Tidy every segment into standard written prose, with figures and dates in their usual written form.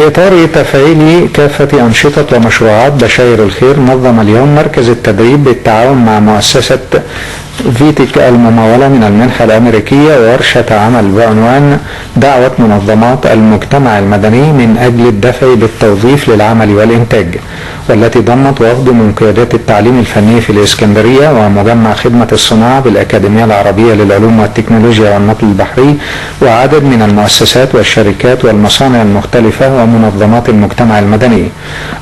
في إطار تفعيل كافة أنشطة ومشروعات بشاير الخير، نظم اليوم مركز التدريب بالتعاون مع مؤسسة فيتك الممولة من المنحة الأمريكية ورشة عمل بعنوان دعوة منظمات المجتمع المدني من أجل الدفع بالتوظيف للعمل والإنتاج، والتي ضمت وفد من قيادات التعليم الفني في الإسكندرية ومجمع خدمة الصناعة بالأكاديمية العربية للعلوم والتكنولوجيا والنقل البحري، وعدد من المؤسسات والشركات والمصانع المختلفة ومنظمات المجتمع المدني.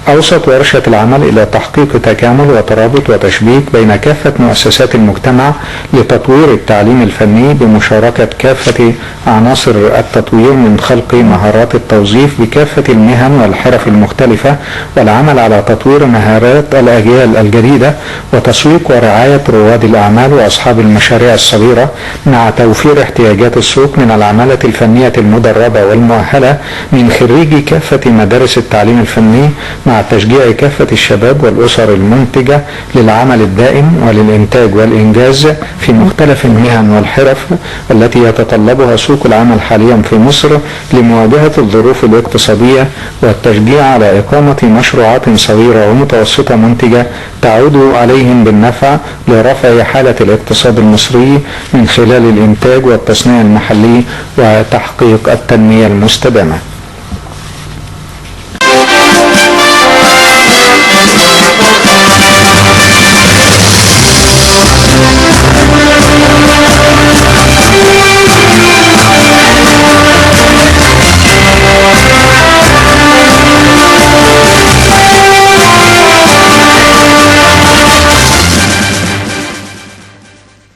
أوصت ورشة العمل إلى تحقيق تكامل وترابط وتشبيك بين كافة مؤسسات المجتمع لتطوير التعليم الفني بمشاركة كافة عناصر التطوير من خلق مهارات التوظيف بكافة المهن والحرف المختلفة، والعمل على تطوير مهارات الأجيال الجديدة وتسويق ورعاية رواد الأعمال وأصحاب المشاريع الصغيرة، مع توفير احتياجات السوق من العمالة الفنية المدربة والمؤهلة من خريجي كافة مدارس التعليم الفني، مع تشجيع كافة الشباب والأسر المنتجة للعمل الدائم وللإنتاج والإنجاز في مختلف المهن والحرف التي يتطلبها سوق العمل حاليا في مصر لمواجهة الظروف الاقتصادية، والتشجيع على إقامة مشروعات صغيرة ومتوسطة منتجة تعود عليهم بالنفع لرفع حالة الاقتصاد المصري من خلال الإنتاج والتصنيع المحلي وتحقيق التنمية المستدامة.